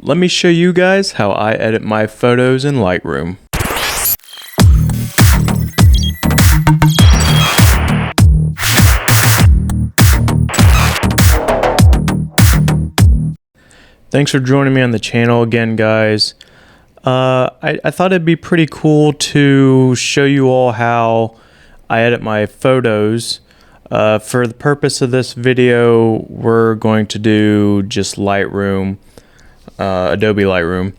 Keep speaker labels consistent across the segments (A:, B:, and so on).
A: let me show you guys how I edit my photos in Lightroom. Thanks for joining me on the channel again, guys. I thought it'd be pretty cool to show you all how I edit my photos. For the purpose of this video, we're going to do just Lightroom, Adobe Lightroom,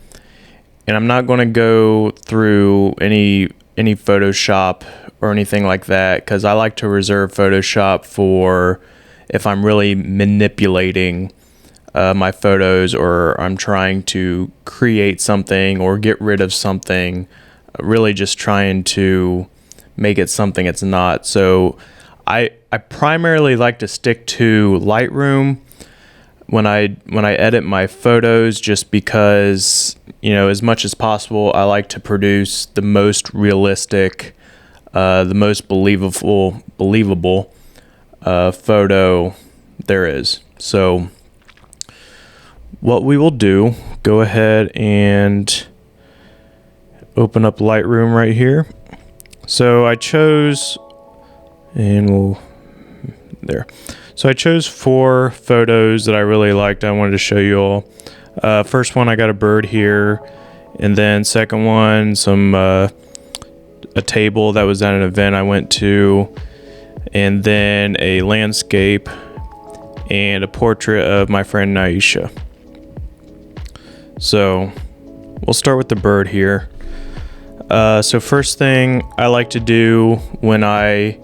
A: and I'm not going to go through any Photoshop or anything like that, because I like to reserve Photoshop for if I'm really manipulating my photos, or I'm trying to create something or get rid of something, really just trying to make it something it's not. So I primarily like to stick to Lightroom when I edit my photos, just because, you know, as much as possible, I like to produce the most realistic, the most believable photo there is. So what we will do, go ahead and open up Lightroom right here. So I chose, So I chose 4 photos that I really liked. I wanted to show you all. First one, I got a bird here, and then second one, a table that was at an event I went to, and then a landscape and a portrait of my friend Naisha. So we'll start with the bird here. So first thing I like to do when I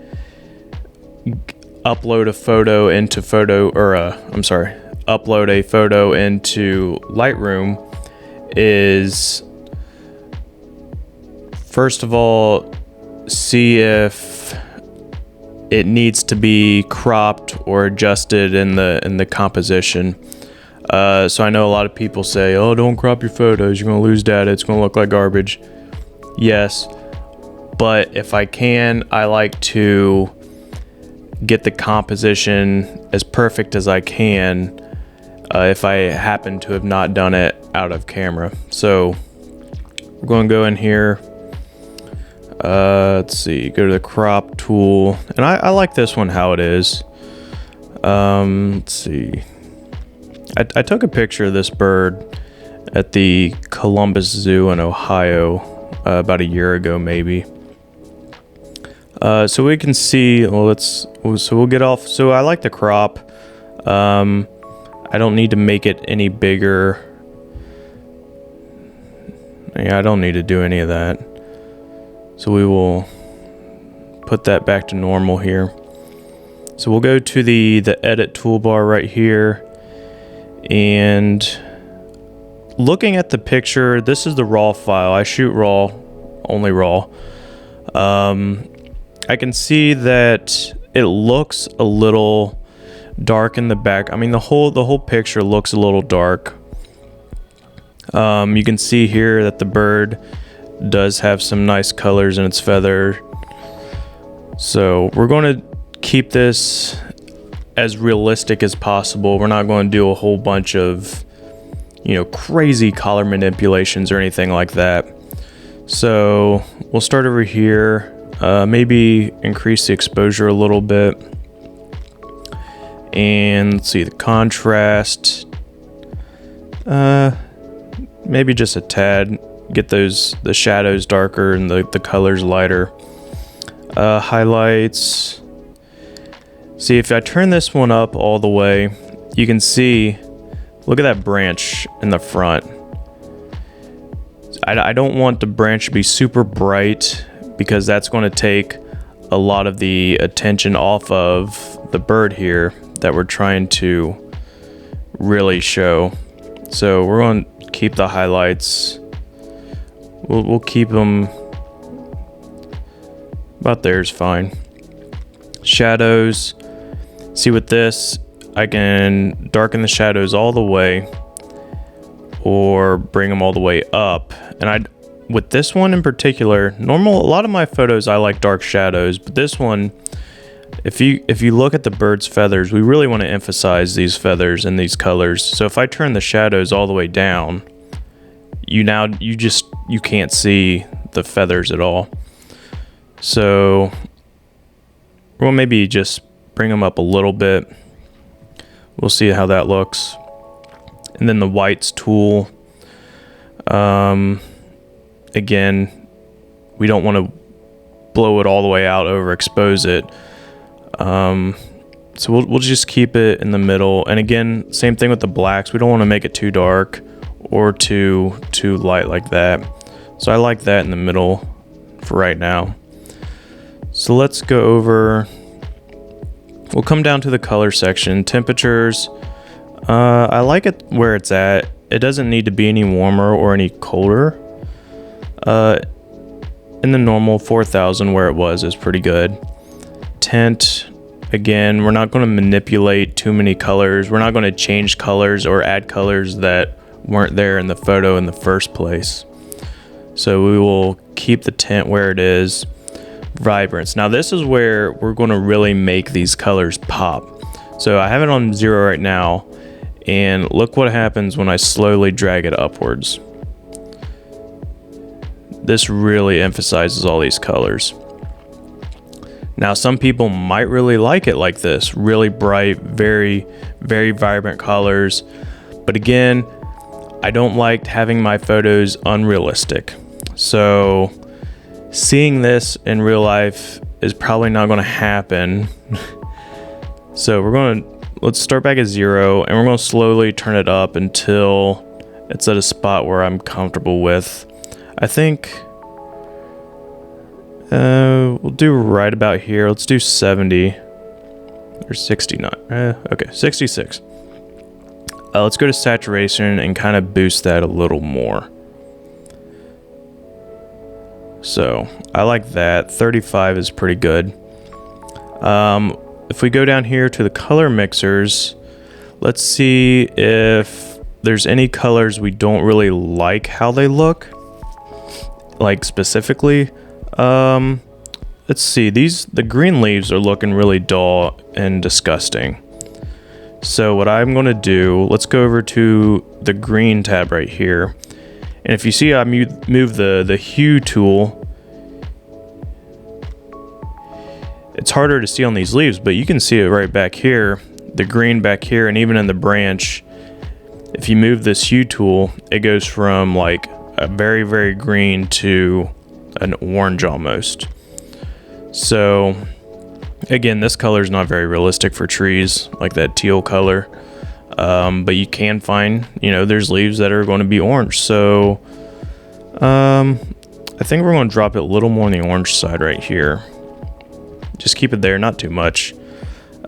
A: upload a photo into upload a photo into Lightroom is, first of all, see if it needs to be cropped or adjusted in the composition. So I know a lot of people say, oh, don't crop your photos, you're gonna lose data, it's gonna look like garbage. Yes, but if I can, I like to get the composition as perfect as I can if I happen to have not done it out of camera. So we're going to go in here, let's see, go to the crop tool, and I like this one how it is. Let's see, I took a picture of this bird at the Columbus Zoo in Ohio about a year ago maybe. So we can see, we'll get off. So I like the crop. I don't need to make it any bigger. Yeah, I don't need to do any of that. So we will put that back to normal here. So we'll go to the edit toolbar right here, and looking at the picture, this is the raw file. I shoot raw, only raw. I can see that it looks a little dark in the back. I mean, the whole picture looks a little dark. You can see here that the bird does have some nice colors in its feather. So we're going to keep this as realistic as possible. We're not going to do a whole bunch of, you know, crazy color manipulations or anything like that. So we'll start over here. Maybe increase the exposure a little bit, and let's see, the contrast, maybe just a tad, get the shadows darker and the colors lighter. Highlights, see, if I turn this one up all the way, you can see, look at that branch in the front. I don't want the branch to be super bright, because that's going to take a lot of the attention off of the bird here that we're trying to really show. So we're going to keep the highlights. We'll keep them about there is fine. Shadows. See, with this, I can darken the shadows all the way or bring them all the way up. And with this one in particular, a lot of my photos I like dark shadows, but this one If you look at the bird's feathers, we really want to emphasize these feathers and these colors. So if I turn the shadows all the way down, you can't see the feathers at all. So we'll maybe just bring them up a little bit. We'll see how that looks. And then the whites tool. Again, we don't want to blow it all the way out, overexpose it. So we'll just keep it in the middle. And again, same thing with the blacks. We don't want to make it too dark or too light like that. So I like that in the middle for right now. So let's go over, we'll come down to the color section. Temperatures, I like it where it's at. It doesn't need to be any warmer or any colder. In the normal 4000 where it was is pretty good. Tint, again, we're not going to manipulate too many colors. We're not going to change colors or add colors that weren't there in the photo in the first place. So we will keep the tint where it is. Vibrance. Now this is where we're going to really make these colors pop. So I have it on 0 right now, and look what happens when I slowly drag it upwards. This really emphasizes all these colors. Now some people might really like it like this, really bright, very, very vibrant colors. But again, I don't like having my photos unrealistic. So seeing this in real life is probably not going to happen. So let's start back at 0, and we're going to slowly turn it up until it's at a spot where I'm comfortable with. I think we'll do right about here. Let's do 70 or 69. Okay, 66. Let's go to saturation and kind of boost that a little more. So I like that. 35 is pretty good. If we go down here to the color mixers, let's see if there's any colors we don't really like how they look, like specifically. Let's see, the green leaves are looking really dull and disgusting. So what I'm going to do, let's go over to the green tab right here. And if you see, I move the hue tool. It's harder to see on these leaves, but you can see it right back here, the green back here, and even in the branch. If you move this hue tool, it goes from like a very, very green to an orange almost. So again, this color is not very realistic for trees, like that teal color. But you can find, there's leaves that are going to be orange. So I think we're going to drop it a little more on the orange side right here. Just keep it there, not too much.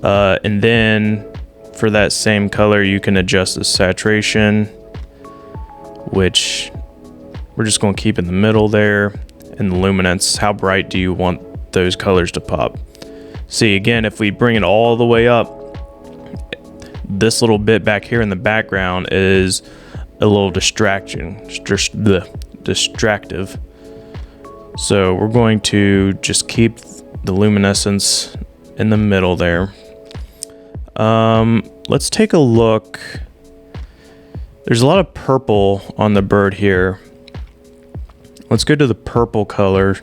A: And then for that same color, you can adjust the saturation, which we're just going to keep in the middle there. And the luminance, how bright do you want those colors to pop? See, again, if we bring it all the way up, this little bit back here in the background is a little distractive. So we're going to just keep the luminescence in the middle there. Let's take a look. There's a lot of purple on the bird here. Let's go to the purple color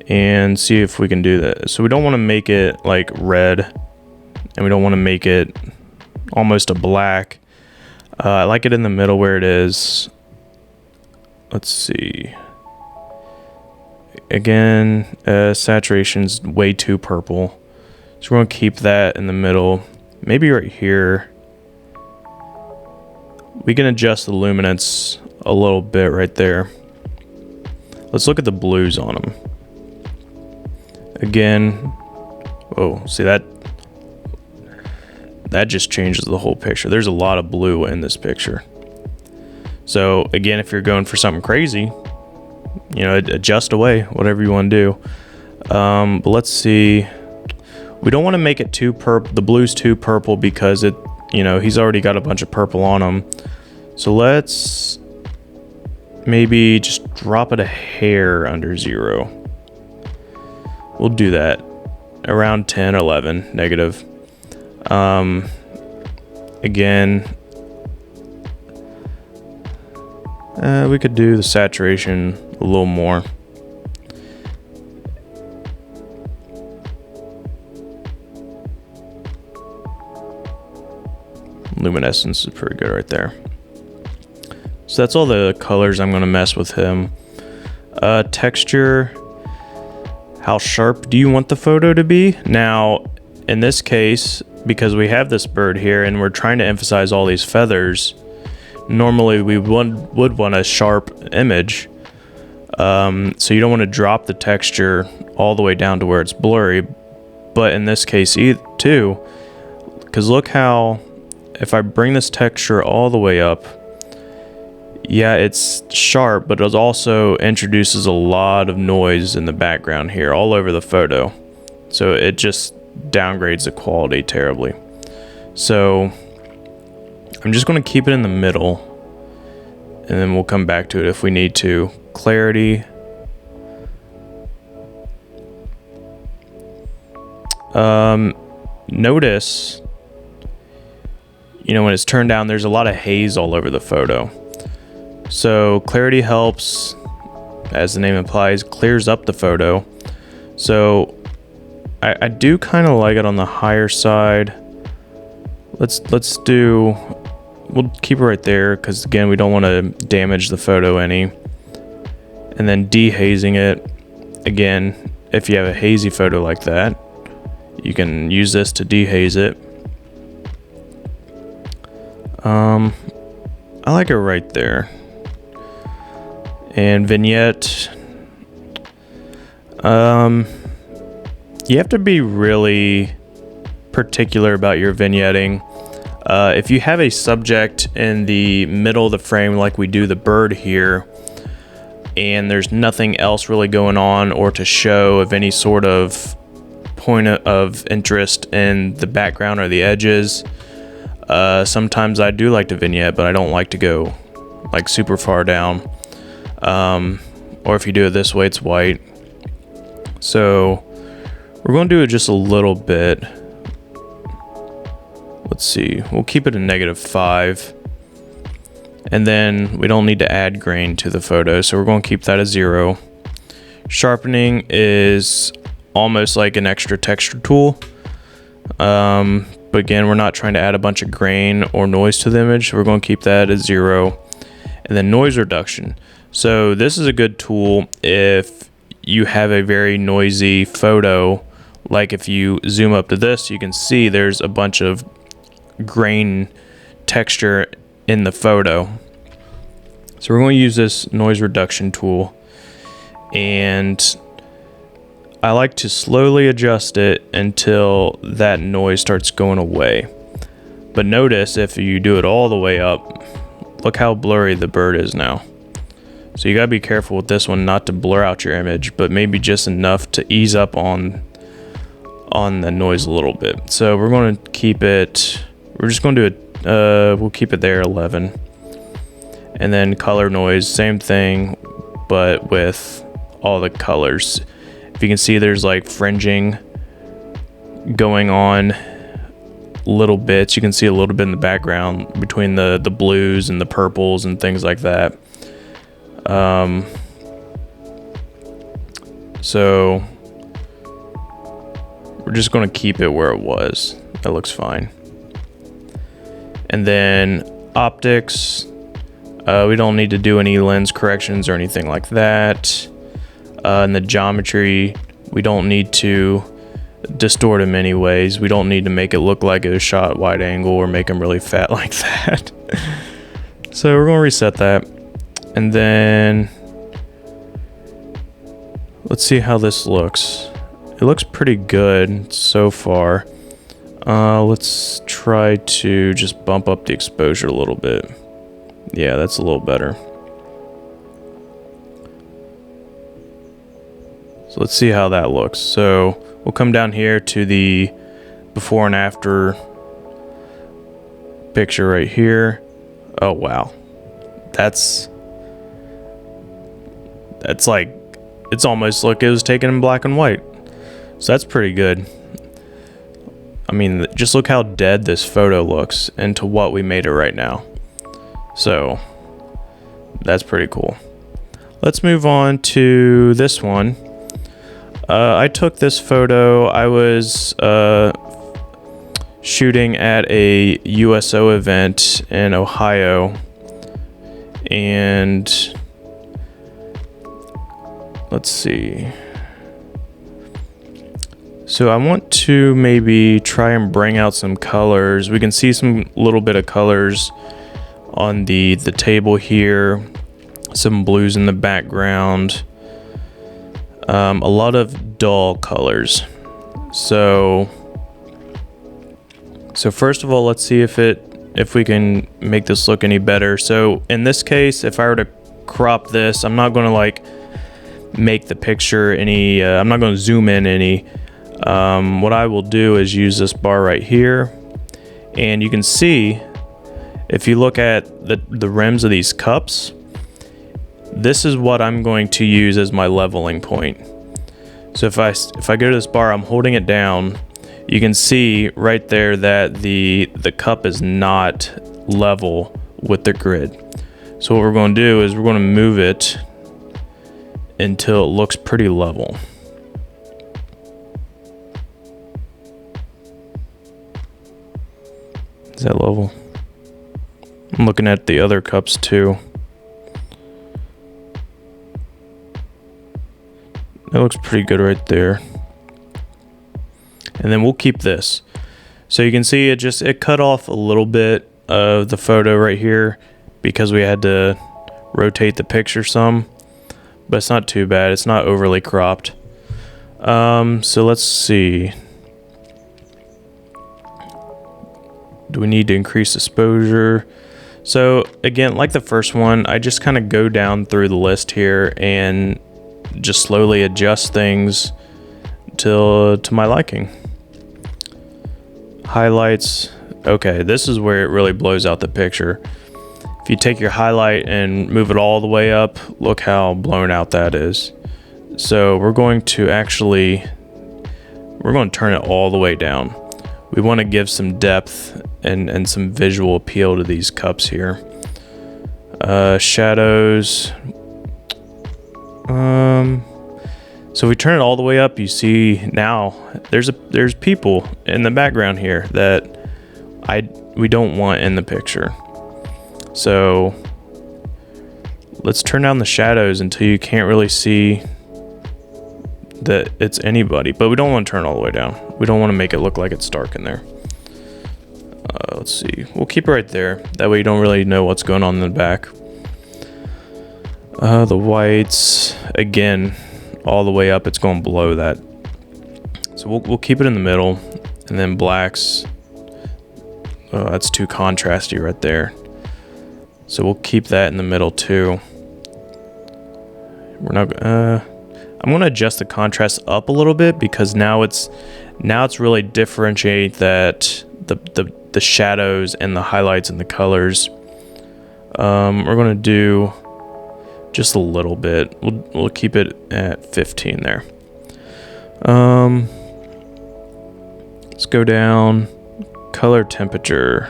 A: and see if we can do that. So we don't want to make it like red, and we don't want to make it almost a black. I like it in the middle where it is. Let's see. Again, saturation's way too purple. So we're going to keep that in the middle. Maybe right here. We can adjust the luminance a little bit right there. Let's look at the blues on them. Again, oh, see that just changes the whole picture. There's a lot of blue in this picture. So again, if you're going for something crazy, adjust away, whatever you want to do. But let's see. We don't want to make it too the blue's too purple because he's already got a bunch of purple on him. So let's maybe just drop it a hair under 0. We'll do that. around 10, 11 negative. Again, we could do the saturation a little more. Luminescence is pretty good right there. So that's all the colors I'm going to mess with him. Texture. How sharp do you want the photo to be? Now, in this case, because we have this bird here and we're trying to emphasize all these feathers, normally we would want a sharp image. So you don't want to drop the texture all the way down to where it's blurry. But in this case too, because look how, if I bring this texture all the way up, yeah, it's sharp, but it also introduces a lot of noise in the background here, all over the photo. So it just downgrades the quality terribly. So I'm just going to keep it in the middle, and then we'll come back to it if we need to. Clarity. Notice, you know, when it's turned down, there's a lot of haze all over the photo. So clarity helps, as the name implies, clears up the photo. So I do kind of like it on the higher side. We'll keep it right there, because again, we don't want to damage the photo any. And then dehazing it, again, if you have a hazy photo like that, you can use this to dehaze it. I like it right there. And vignette, you have to be really particular about your vignetting. If you have a subject in the middle of the frame like we do the bird here, and there's nothing else really going on or to show of any sort of point of interest in the background or the edges, sometimes I do like to vignette, but I don't like to go like super far down. Or if you do it this way, it's white. So we're going to do it just a little bit. Let's see, we'll keep it a -5. And then we don't need to add grain to the photo, so we're going to keep that at 0. Sharpening is almost like an extra texture tool. But again, we're not trying to add a bunch of grain or noise to the image, so we're going to keep that at 0. And then noise reduction. So this is a good tool if you have a very noisy photo. Like if you zoom up to this, you can see there's a bunch of grain texture in the photo. So we're going to use this noise reduction tool, and I like to slowly adjust it until that noise starts going away. But notice if you do it all the way up, look how blurry the bird is now. So you gotta be careful with this one not to blur out your image, but maybe just enough to ease up on the noise a little bit. So we're going to keep it, we're just going to do it, we'll keep it there 11. And then color noise, same thing, but with all the colors. If you can see, there's like fringing going on, little bits. You can see a little bit in the background between the blues and the purples and things like that. So we're just going to keep it where it was. That looks fine. And then optics, we don't need to do any lens corrections or anything like that. And the geometry, we don't need to distort them anyways. We don't need to make it look like it was shot wide angle or make them really fat like that. So we're going to reset that. And then let's see how this looks. It looks pretty good so far. Let's try to just bump up the exposure a little bit. Yeah, that's a little better. So let's see how that looks. So we'll come down here to the before and after picture right here. Oh wow, that's like, it's almost like it was taken in black and white. So that's pretty good. I mean, just look how dead this photo looks and to what we made it right now. So that's pretty cool. Let's move on to this one. I took this photo. I was shooting at a USO event in Ohio, and let's see. So I want to maybe try and bring out some colors. We can see some little bit of colors on the table here. Some blues in the background. A lot of dull colors. So first of all, let's see if we can make this look any better. So in this case, if I were to crop this, I'm not going to like make the picture any, I'm not going to zoom in any. What I will do is use this bar right here, and you can see if you look at the rims of these cups, this is what I'm going to use as my leveling point. So if I go to this bar, I'm holding it down, you can see right there that the cup is not level with the grid. So what we're going to do is we're going to move it until it looks pretty level. Is that level? I'm looking at the other cups too. That looks pretty good right there. And then we'll keep this. So you can see it cut off a little bit of the photo right here because we had to rotate the picture some, but it's not too bad. It's not overly cropped. So let's see. Do we need to increase exposure? So again, like the first one, I just kind of go down through the list here and just slowly adjust things to my liking. Highlights. Okay, this is where it really blows out the picture. If you take your highlight and move it all the way up, look how blown out that is. So we're going to turn it all the way down. We want to give some depth and some visual appeal to these cups here. Shadows. So we turn it all the way up, you see now there's people in the background here that we don't want in the picture. So let's turn down the shadows until you can't really see that it's anybody, but we don't want to turn it all the way down. We don't want to make it look like it's dark in there. Let's see, we'll keep it right there. That way you don't really know what's going on in the back. The whites, again, all the way up, it's going below that. So we'll keep it in the middle, and then blacks. Oh, that's too contrasty right there. So we'll keep that in the middle too. We're not. I'm going to adjust the contrast up a little bit because now it's really differentiate that the shadows and the highlights and the colors. We're going to do just a little bit. We'll keep it at 15 there. Let's go down. Color temperature.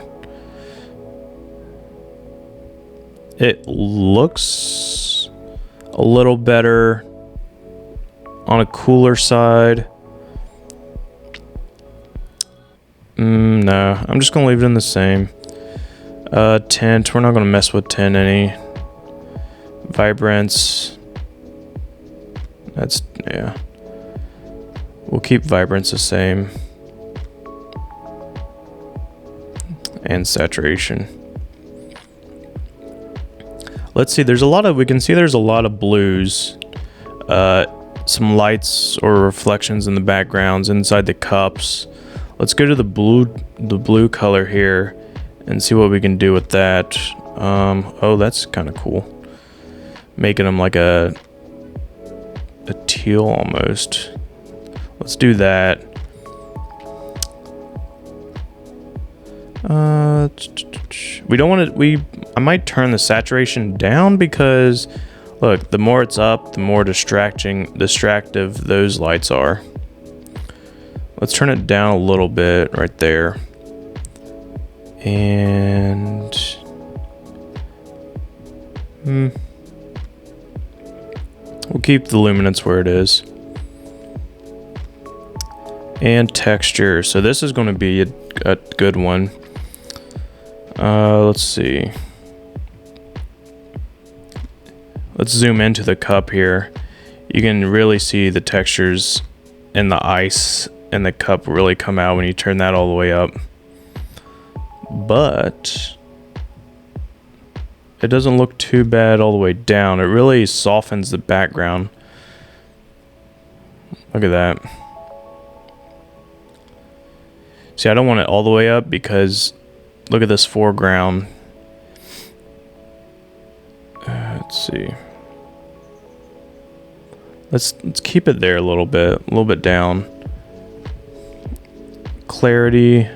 A: It looks a little better on a cooler side. No, I'm just gonna leave it in the same. Tint, we're not gonna mess with tint any. Vibrance, that's, yeah. We'll keep vibrance the same. And saturation. Let's see, we can see there's a lot of blues. Some lights or reflections in the backgrounds inside the cups. Let's go to the blue color here and see what we can do with that. Oh, that's kind of cool. Making them like a teal almost. Let's do that. We don't want to. I might turn the saturation down because, look, the more it's up, the more distractive those lights are. let's turn it down a little bit right there. And we'll keep the luminance where it is. And texture. So this is going to be a good one. Let's see. Let's zoom into the cup here. You can really see the textures and the ice and the cup really come out when you turn that all the way up. But it doesn't look too bad all the way down. It really softens the background. Look at that. See, I don't want it all the way up because look at this foreground. Let's see. Let's keep it there a little bit down. Clarity.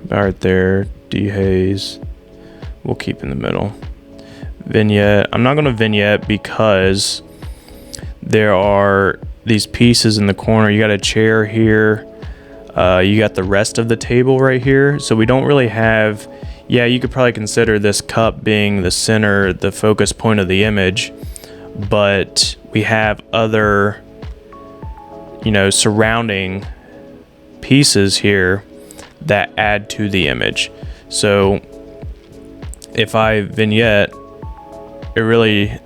A: About right there. Dehaze. We'll keep in the middle. Vignette. I'm not going to vignette because there are these pieces in the corner. You got a chair here. You got the rest of the table right here. So we don't really have... Yeah, you could probably consider this cup being the center, the focus point of the image, but we have other, you know, surrounding pieces here that add to the image. So if I vignette, it really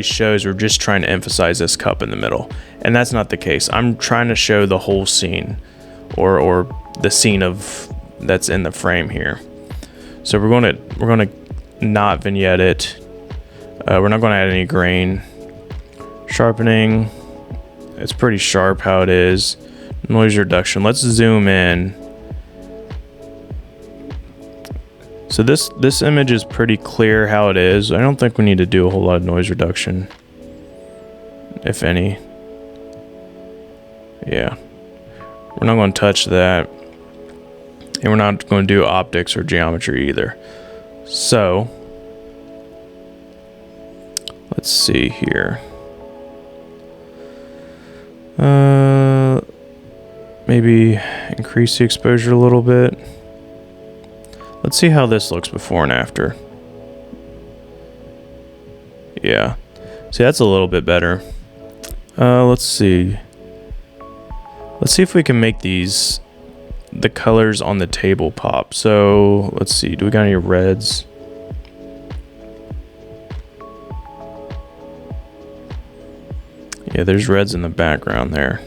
A: shows we're just trying to emphasize this cup in the middle, and that's not the case. I'm trying to show the whole scene, or the scene of that's in the frame here. So we're gonna not vignette it. We're not gonna add any grain. Sharpening, it's pretty sharp how it is. Noise reduction, let's zoom in. So this image is pretty clear how it is. I don't think we need to do a whole lot of noise reduction, if any. Yeah, we're not going to touch that. And we're not going to do optics or geometry either. So, let's see here. Maybe increase the exposure a little bit. Let's see how this looks before and after. Yeah. See, that's a little bit better. Let's see. Let's see if we can make the colors on the table pop. So let's see, do we got any reds? Yeah, there's reds in the background there.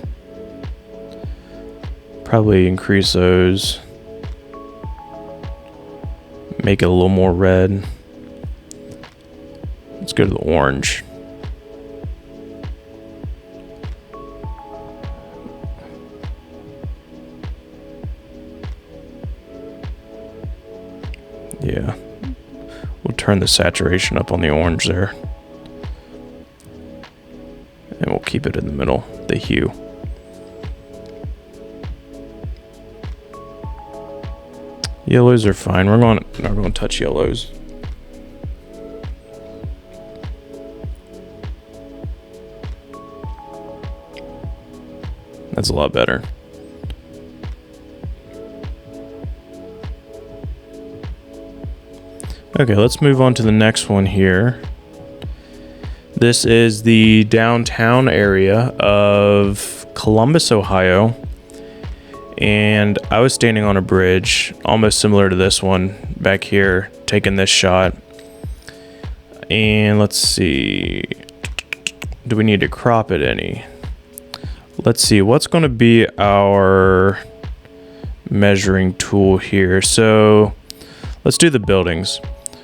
A: Probably increase those. Make it a little more red. Let's go to the orange. Yeah, we'll turn the saturation up on the orange there. And we'll keep it in the middle, the hue. Yellows are fine. We're not going to touch yellows. That's a lot better. Okay, let's move on to the next one here. This is the downtown area of Columbus, Ohio. And I was standing on a bridge, almost similar to this one back here, taking this shot. And let's see, do we need to crop it any? Let's see, what's going to be our measuring tool here? So let's do the buildings.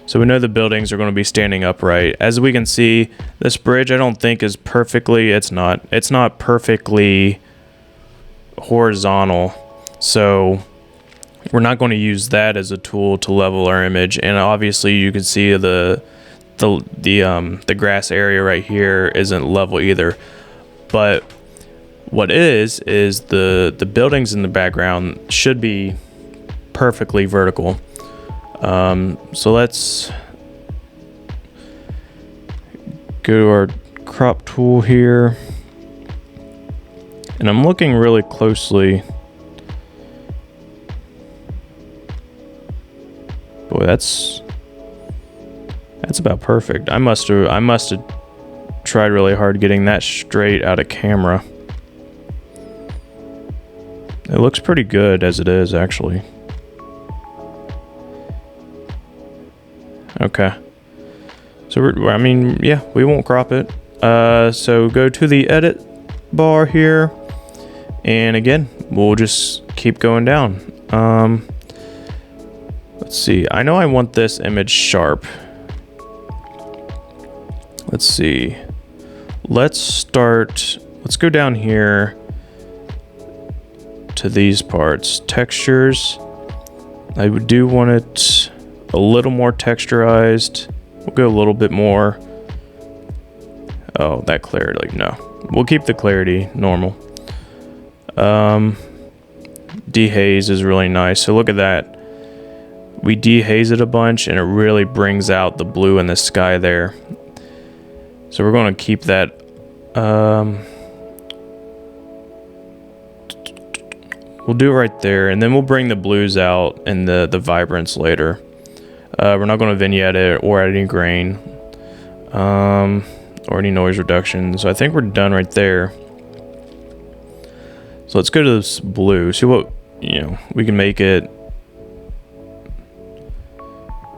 A: So we know the buildings are going to be standing upright. As we can see, this bridge I don't think is perfectly, it's not perfectly horizontal. So we're not going to use that as a tool to level our image. And obviously you can see the grass area right here isn't level either. But what is the buildings in the background should be perfectly vertical. So let's go to our crop tool here. And I'm looking really closely. Boy, that's about perfect. I must have tried really hard getting that straight out of camera. It looks pretty good as it is, actually. Okay. So I mean, yeah, we won't crop it. So go to the edit bar here, and again, we'll just keep going down. Let's see. I know I want this image sharp. Let's see. Let's go down here to these parts. Textures. I do want it a little more texturized. We'll go a little bit more. Oh, that clarity, like, no. We'll keep the clarity normal. Dehaze is really nice. So look at that. We dehaze it a bunch and it really brings out the blue in the sky there. So we're going to keep that. We'll do it right there, and then we'll bring the blues out and the vibrance later. We're not going to vignette it or add any grain or any noise reduction. So I think we're done right there. So let's go to this blue. See what, we can make it.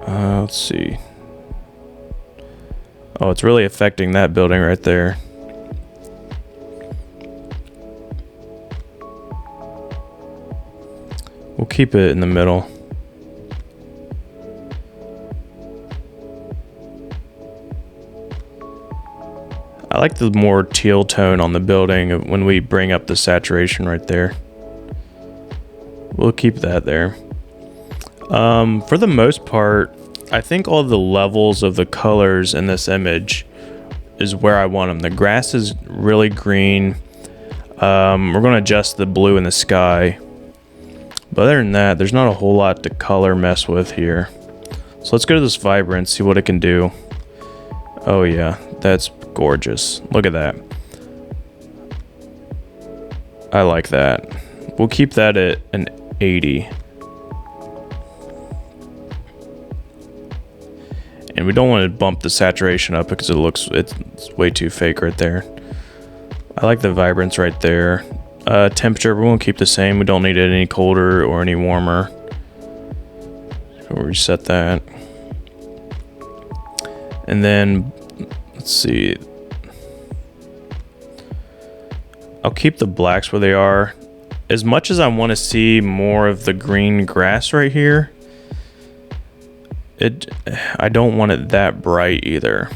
A: Let's see. Oh, it's really affecting that building right there. We'll keep it in the middle. I like the more teal tone on the building when we bring up the saturation right there. We'll keep that there. For the most part, I think all the levels of the colors in this image is where I want them. The grass is really green. We're going to adjust the blue in the sky. But other than that, there's not a whole lot to color mess with here. So let's go to this vibrance, see what it can do. Oh yeah, that's gorgeous. Look at that. I like that. We'll keep that at an 80. And we don't want to bump the saturation up because it's way too fake right there. I like the vibrance right there. Temperature, we're going to keep the same. We don't need it any colder or any warmer. We'll reset that. And then, let's see. I'll keep the blacks where they are. As much as I want to see more of the green grass right here, I don't want it that bright either.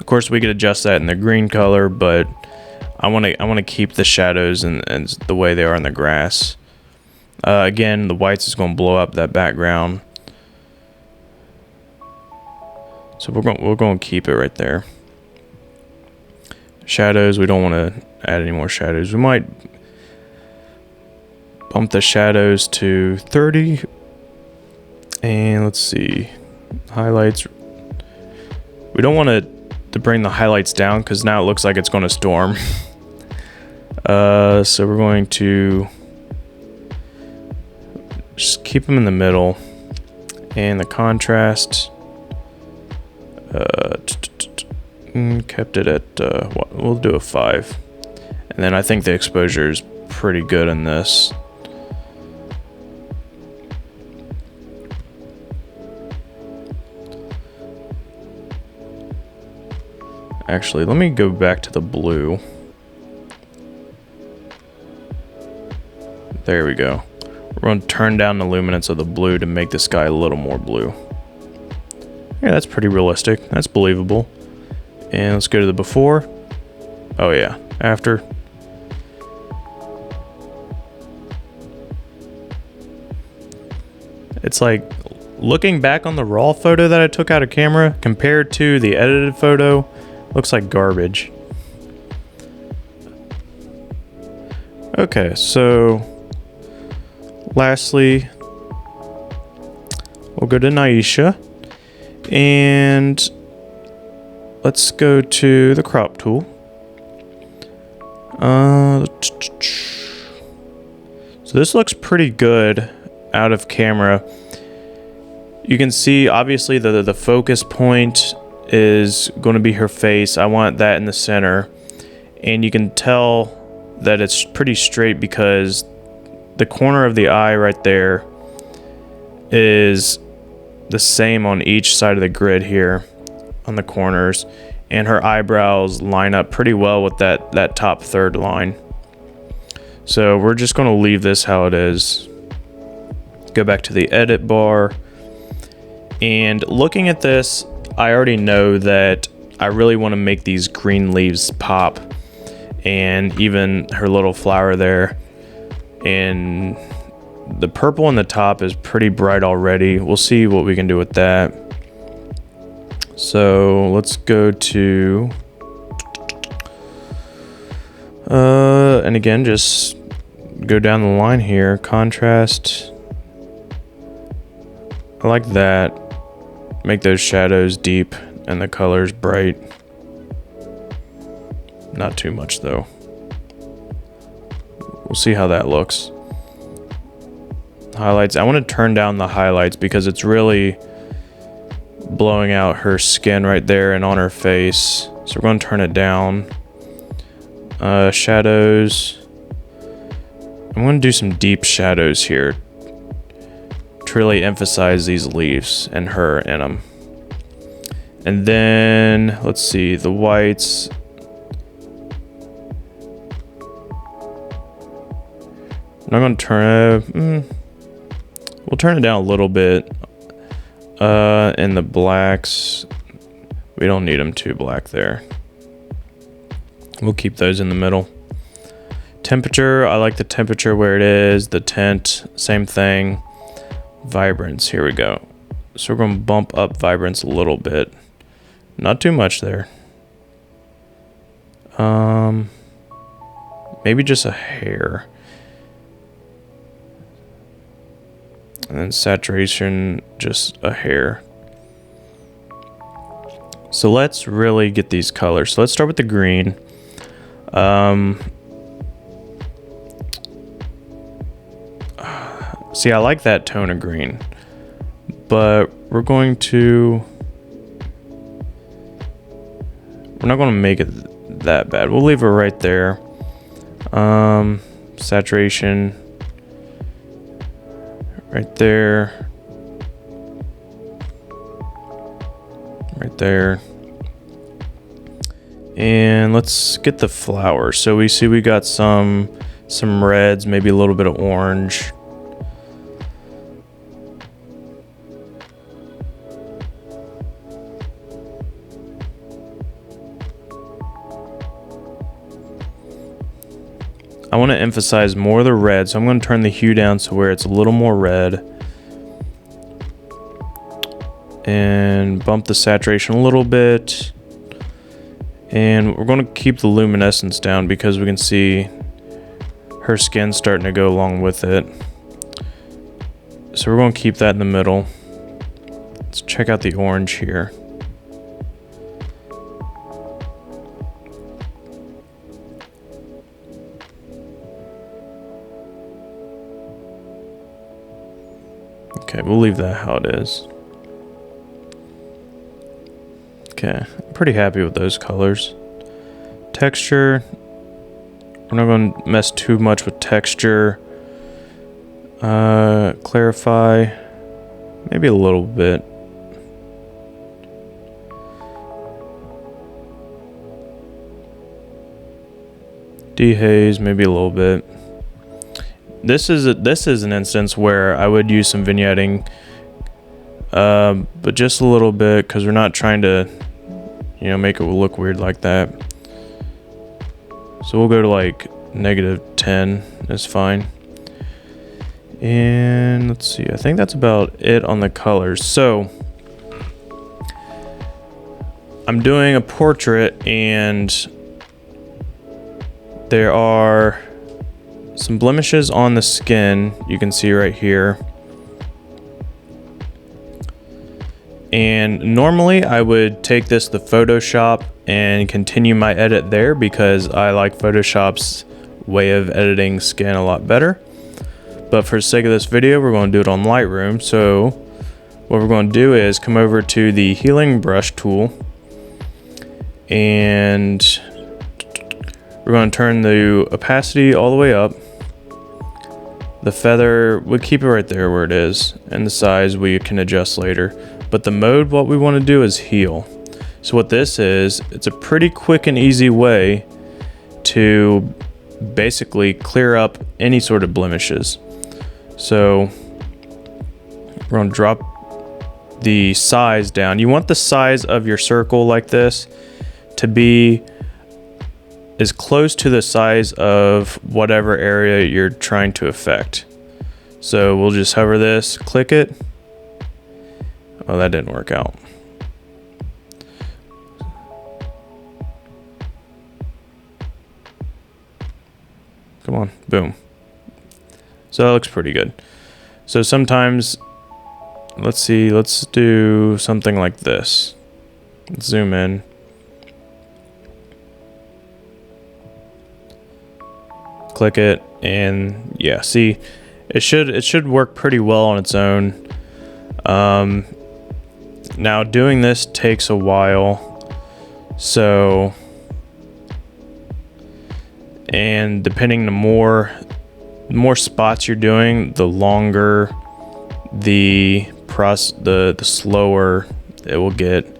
A: Of course, we could adjust that in the green color, but I want to keep the shadows and the way they are in the grass. Again, the whites is going to blow up that background, so we're going to keep it right there. Shadows, we don't want to add any more shadows. We might bump the shadows to 30. And let's see, highlights. We don't want to bring the highlights down because now it looks like it's going to storm. So we're going to just keep them in the middle, and the contrast kept it at we'll do a 5, and then I think the exposure is pretty good in this. Actually, let me go back to the blue. There we go. We're going to turn down the luminance of the blue to make the sky a little more blue. Yeah, that's pretty realistic. That's believable. And let's go to the before. Oh yeah, after. It's like looking back on the raw photo that I took out of camera compared to the edited photo. Looks like garbage. Okay, so lastly, we'll go to Naisha, and let's go to the crop tool. So this looks pretty good out of camera. You can see obviously the focus point is going to be her face. I want that in the center, and you can tell that it's pretty straight because the corner of the eye right there is the same on each side of the grid here on the corners, and her eyebrows line up pretty well with that top third line. So we're just going to leave this how it is. Go back to the edit bar, and looking at this, I already know that I really want to make these green leaves pop, and even her little flower there, and the purple on the top is pretty bright already. We'll see what we can do with that. So let's go to and again, just go down the line here. Contrast, I like that. Make those shadows deep and the colors bright. Not too much though. We'll see how that looks. Highlights, I want to turn down the highlights because it's really blowing out her skin right there and on her face. So we're going to turn it down. Shadows, I'm going to do some deep shadows here to really emphasize these leaves and her in them. And then let's see, the whites, I'm going to turn it, we'll turn it down a little bit. And the blacks, we don't need them too black there. We'll keep those in the middle. Temperature, I like the temperature where it is. The tint, same thing. Vibrance, here we go. So we're going to bump up vibrance a little bit. Not too much there. Maybe just a hair. And then saturation, just a hair. So let's really get these colors. So let's start with the green. See, I like that tone of green, but we're not going to make it that bad. We'll leave it right there. Saturation right there, right there, and let's get the flower. So we see we got some reds, maybe a little bit of orange. I want to emphasize more of the red, so I'm going to turn the hue down to where it's a little more red. And bump the saturation a little bit. And we're going to keep the luminescence down because we can see her skin starting to go along with it. So we're going to keep that in the middle. Let's check out the orange here. Okay, we'll leave that how it is. Okay, I'm pretty happy with those colors. Texture, we're not going to mess too much with texture. Clarify, maybe a little bit. Dehaze, maybe a little bit. This is an instance where I would use some vignetting, but just a little bit because we're not trying to, make it look weird like that. So we'll go to like -10 is fine. And let's see, I think that's about it on the colors. So I'm doing a portrait and there are some blemishes on the skin, you can see right here. And normally I would take this to Photoshop and continue my edit there because I like Photoshop's way of editing skin a lot better. But for the sake of this video, we're going to do it on Lightroom. So what we're going to do is come over to the healing brush tool, and we're going to turn the opacity all the way up. The feather, we'll keep it right there where it is, and the size we can adjust later. But the mode, what we want to do is heal. So what this is, it's a pretty quick and easy way to basically clear up any sort of blemishes. So we're going to drop the size down. You want the size of your circle like this to be as close to the size of whatever area you're trying to affect. So we'll just hover this, click it. Oh, that didn't work out. Come on, boom. So that looks pretty good. So sometimes, let's see, let's do something like this. Let's zoom in. Click it, and yeah, see, it should work pretty well on its own. Now doing this takes a while, so, and depending, the more spots you're doing, the longer the slower it will get.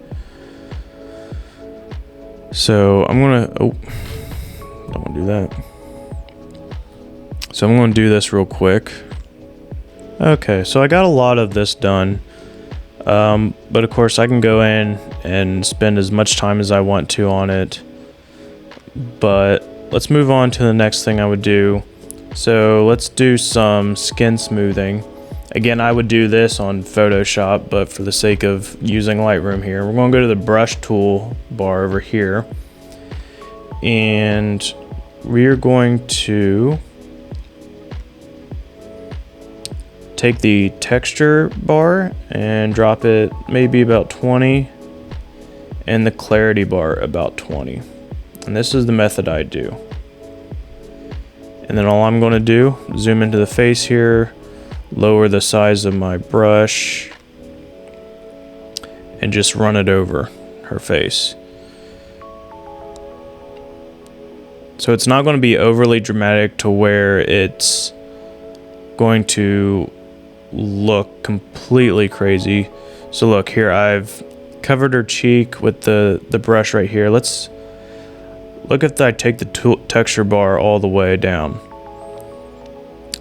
A: So I'm gonna, oh, don't want to do that. So I'm going to do this real quick. Okay, so I got a lot of this done. But of course I can go in and spend as much time as I want to on it. But let's move on to the next thing I would do. So let's do some skin smoothing. Again, I would do this on Photoshop, but for the sake of using Lightroom here, we're going to go to the brush tool bar over here. And we're going to take the texture bar and drop it maybe about 20, and the clarity bar about 20. And this is the method I do. And then all I'm going to do, zoom into the face here, lower the size of my brush, and just run it over her face. So it's not going to be overly dramatic to where it's going to look completely crazy. So look here, I've covered her cheek with the brush right here. Let's look if I take the texture bar all the way down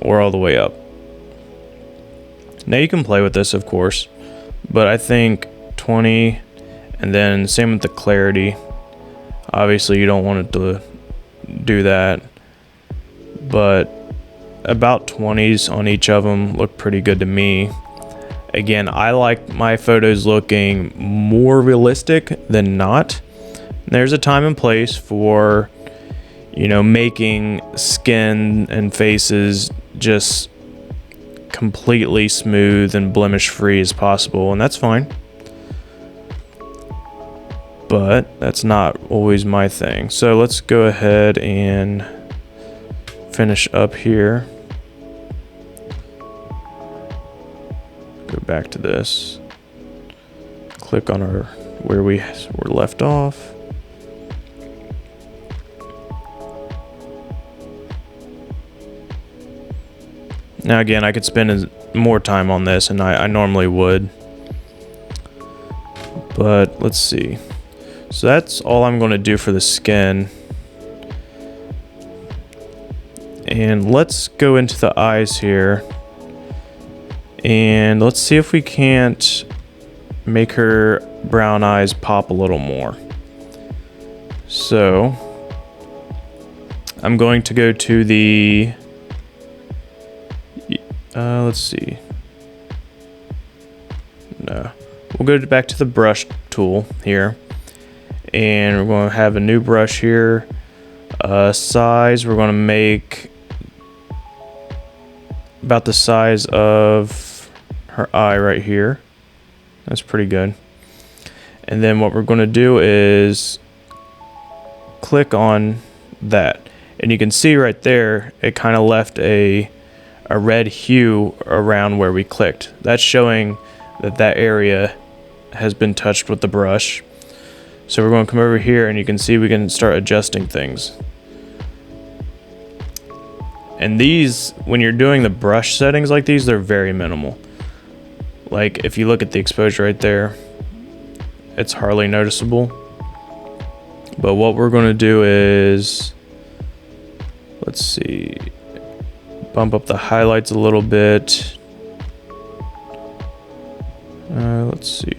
A: or all the way up. Now you can play with this, of course, but I think 20, and then same with the clarity. Obviously you don't want it to do that, but about 20s on each of them look pretty good to me. Again, I like my photos looking more realistic than not. There's a time and place for, you know, making skin and faces just completely smooth and blemish free as possible, and that's fine. But that's not always my thing. So let's go ahead and finish up here. Go back to this. Click on our where we were left off. Now again, I could spend more time on this, and I normally would. But let's see. So that's all I'm going to do for the skin. And let's go into the eyes here. And let's see if we can't make her brown eyes pop a little more. So I'm going to go to the let's see. No, we'll go back to the brush tool here, and we're going to have a new brush here. Size, we're going to make about the size of her eye right here. That's pretty good. And then what we're going to do is click on that. And you can see right there, it kind of left a red hue around where we clicked. That's showing that that area has been touched with the brush. So we're going to come over here and you can see we can start adjusting things. And these, when you're doing the brush settings like these, they're very minimal. Like if you look at the exposure right there, it's hardly noticeable. But what we're going to do is, let's see, bump up the highlights a little bit. Let's see.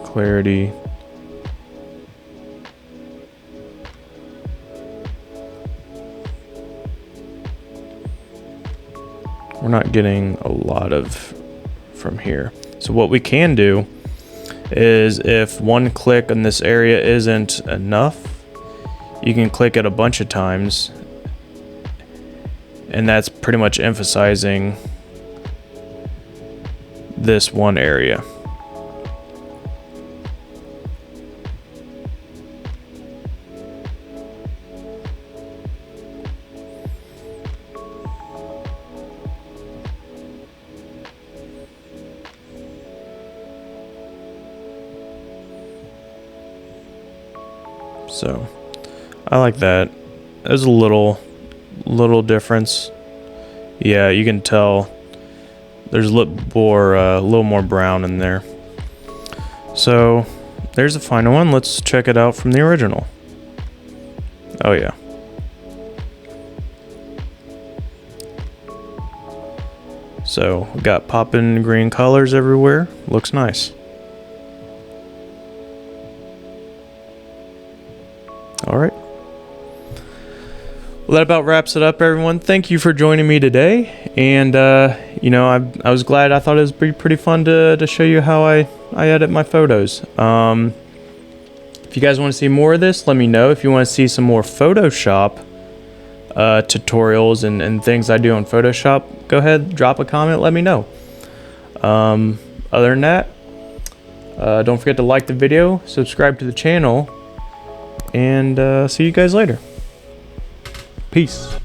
A: Clarity. We're not getting a lot of from here. So what we can do is if one click on this area isn't enough, you can click it a bunch of times, and that's pretty much emphasizing this one area. So I like that. There's a little difference. Yeah, you can tell there's a little more brown in there. So there's the final one. Let's check it out from the original. Oh yeah. So we got popping green colors everywhere. Looks nice. All right. Well, that about wraps it up, everyone. Thank you for joining me today. And, you know, I was glad. I thought it was pretty fun to show you how I edit my photos. If you guys want to see more of this, let me know. If you want to see some more Photoshop tutorials and things I do on Photoshop, go ahead, drop a comment, let me know. Other than that, don't forget to like the video, subscribe to the channel, and see you guys later. Peace.